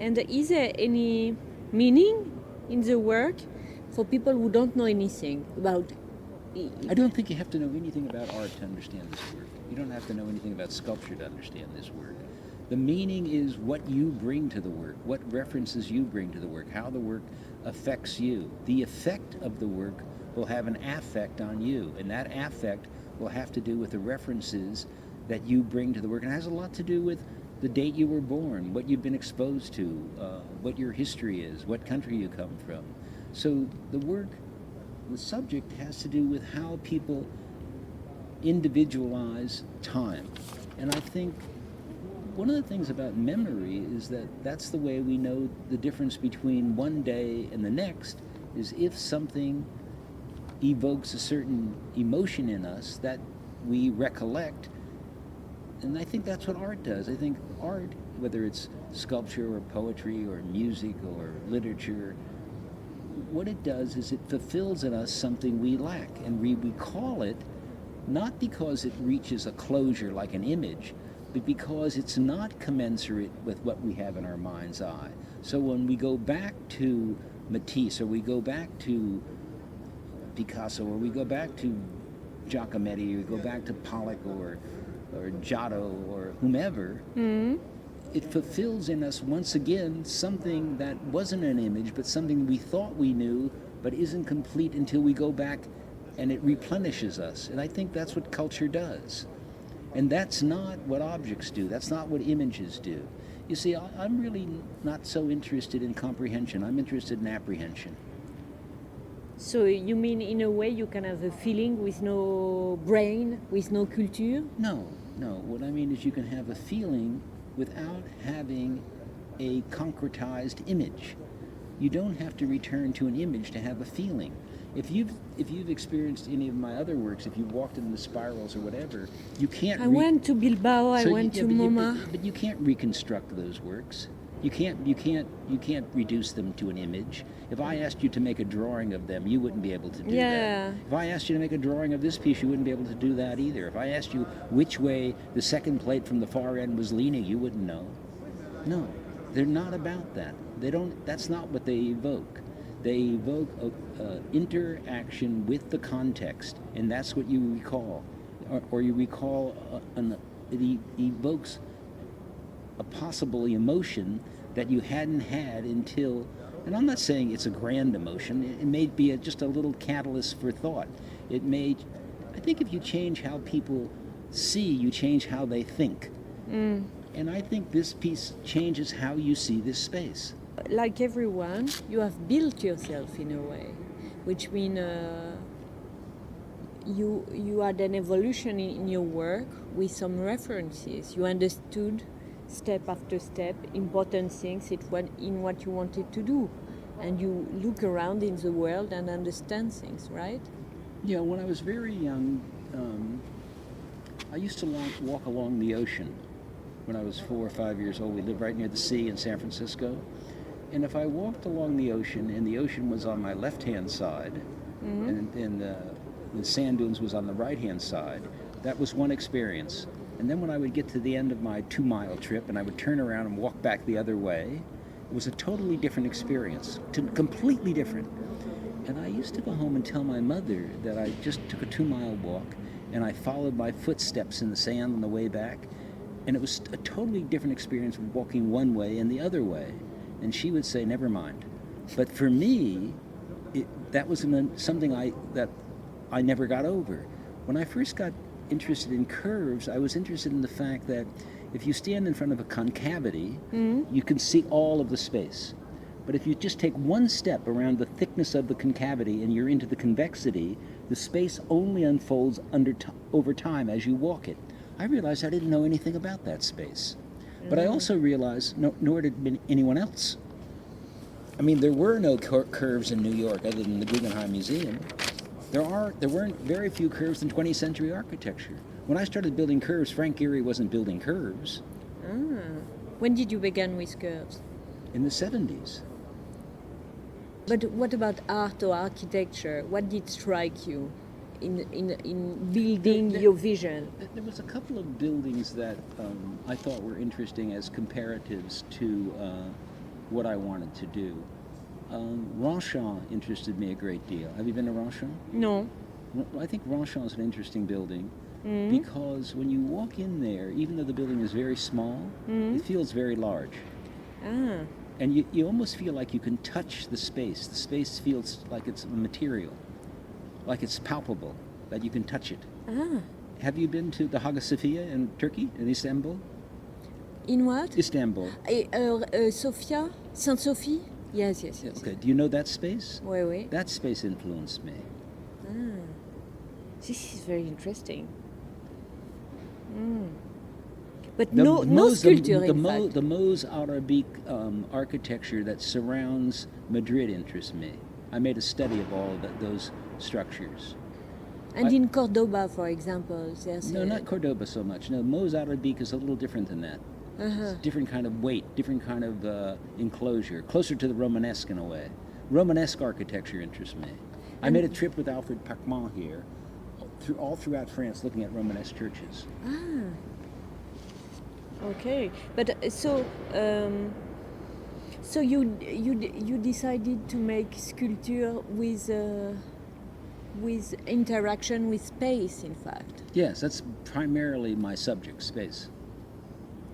And is there any meaning in the work for people who don't know anything about? I don't think you have to know anything about art to understand this work. You don't have to know anything about sculpture to understand this work. The meaning is what you bring to the work, what references you bring to the work, how the work affects you. The effect of the work will have an affect on you, and that affect will have to do with the references that you bring to the work. And it has a lot to do with the date you were born, what you've been exposed to, what your history is, what country you come from. So the work, the subject has to do with how people individualize time. And I think one of the things about memory is that that's the way we know the difference between one day and the next, is if something evokes a certain emotion in us that we recollect. And I think that's what art does. I think art, whether it's sculpture or poetry or music or literature, what it does is it fulfills in us something we lack, and we recall it not because it reaches a closure like an image, but because it's not commensurate with what we have in our mind's eye. So when we go back to Matisse, or we go back to Picasso, or we go back to Giacometti, or we go back to Pollock or Giotto or whomever, it fulfills in us once again something that wasn't an image, but something we thought we knew, but isn't complete until we go back and it replenishes us. And I think that's what culture does. And that's not what objects do. That's not what images do. You see, I'm really not so interested in comprehension. I'm interested in apprehension. So you mean in a way you can have a feeling with no brain, with no culture? No. What I mean is you can have a feeling without having a concretized image. You don't have to return to an image to have a feeling. If you've experienced any of my other works, if you've walked in the spirals or whatever, you can't. I went to Bilbao. I went to MoMA. But you can't reconstruct those works. You can't reduce them to an image. If I asked you to make a drawing of them, you wouldn't be able to do that. If I asked you to make a drawing of this piece, you wouldn't be able to do that either. If I asked you which way the second plate from the far end was leaning, you wouldn't know. No, they're not about that. They don't. That's not what they evoke. They evoke interaction with the context, and that's what you recall, or you recall. It evokes a possible emotion that you hadn't had until. And I'm not saying it's a grand emotion. It may be just a little catalyst for thought. It may. I think if you change how people see, you change how they think. And I think this piece changes how you see this space. Like everyone, you have built yourself in a way, which means you had an evolution in your work with some references. You understood step after step important things in what you wanted to do, and you look around in the world and understand things, right? Yeah, when I was very young, I used to walk along the ocean. When I was 4 or 5 years old, we lived right near the sea in San Francisco. And if I walked along the ocean, and the ocean was on my left-hand side, and the sand dunes was on the right-hand side, that was one experience. And then when I would get to the end of my 2-mile trip, and I would turn around and walk back the other way, it was a totally different experience, completely different. And I used to go home and tell my mother that I just took a 2-mile walk, and I followed my footsteps in the sand on the way back, and it was a totally different experience from walking one way and the other way. And she would say, never mind. But for me, that was something that I never got over. When I first got interested in curves, I was interested in the fact that if you stand in front of a concavity, you can see all of the space. But if you just take one step around the thickness of the concavity and you're into the convexity, the space only unfolds over time as you walk it. I realized I didn't know anything about that space. But I also realized, nor did anyone else. I mean, there were no curves in New York other than the Guggenheim Museum. There weren't very few curves in 20th century architecture. When I started building curves, Frank Gehry wasn't building curves. When did you begin with curves? In the 70s. But what about art or architecture? What did strike you in building your vision? There was a couple of buildings that I thought were interesting as comparatives to what I wanted to do. Ronchamp interested me a great deal. Have you been to Ronchamp? No. I think Ronchamp is an interesting building Mm. because when you walk in there, even though the building is very small, it feels very large. Ah. And you almost feel like you can touch the space. The space feels like it's material, like it's palpable, that you can touch it. Ah. Have you been to the Hagia Sophia in Turkey, in Istanbul? In what? Istanbul. Sophia? Saint Sophie? Yes. Okay. Do you know that space? Oui, oui. That space influenced me. Ah. This is very interesting. Mm. But no sculpture, in fact. The Mos Arabic architecture that surrounds Madrid interests me. I made a study of all of those structures. And in Cordoba, for example, there's No, not Cordoba so much. No, Mos Arabic is a little different than that. It's a different kind of weight, different kind of enclosure, closer to the Romanesque in a way. Romanesque architecture interests me. I made a trip with Alfred Pacman here, all throughout France, looking at Romanesque churches. Ah. Okay, but so you decided to make sculpture with interaction with space, in fact. Yes, that's primarily my subject, space.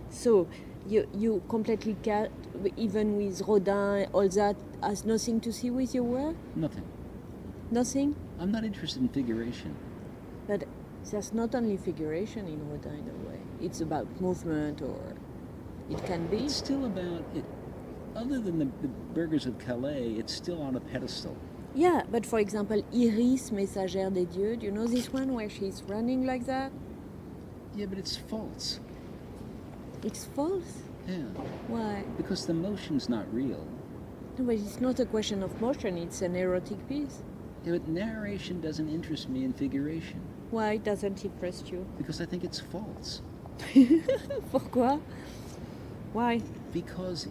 So you completely cut, even with Rodin, all that has nothing to see with your work? Nothing. Nothing? I'm not interested in figuration. But there's not only figuration in Rodin in a way. It's about movement, or it can be. It's still about it. Other than the burghers of Calais, it's still on a pedestal. Yeah, but for example, Iris, Messagère des Dieux, do you know this one where she's running like that? Yeah, but it's false. It's false? Yeah. Why? Because the motion's not real. No, but it's not a question of motion, it's an erotic piece. Yeah, but narration doesn't interest me in figuration. Why doesn't it interest you? Because I think it's false. Pourquoi? Why? Because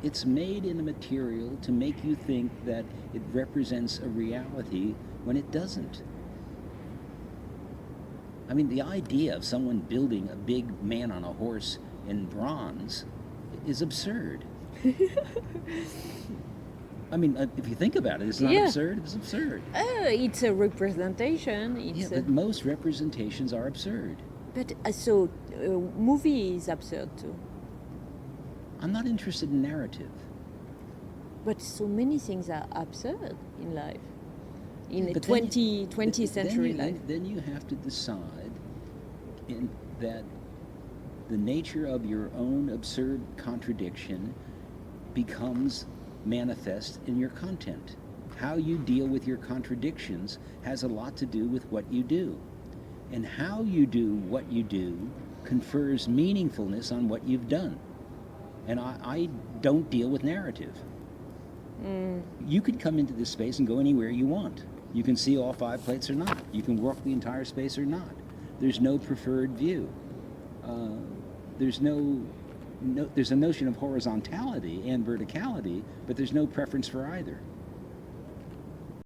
it's made in a material to make you think that it represents a reality when it doesn't. I mean, the idea of someone building a big man on a horse in bronze is absurd. I mean, if you think about it, it's not absurd. It's absurd. It's a representation. It's but most representations are absurd. But movie is absurd too. I'm not interested in narrative. But so many things are absurd in life. In But 20th century life. Then you have to decide that the nature of your own absurd contradiction becomes manifest in your content. How you deal with your contradictions has a lot to do with what you do. And how you do what you do confers meaningfulness on what you've done. And I don't deal with narrative. You could come into this space and go anywhere you want. You can see all 5 plates or not. You can walk the entire space or not. There's no preferred view. There's a notion of horizontality and verticality, but there's no preference for either.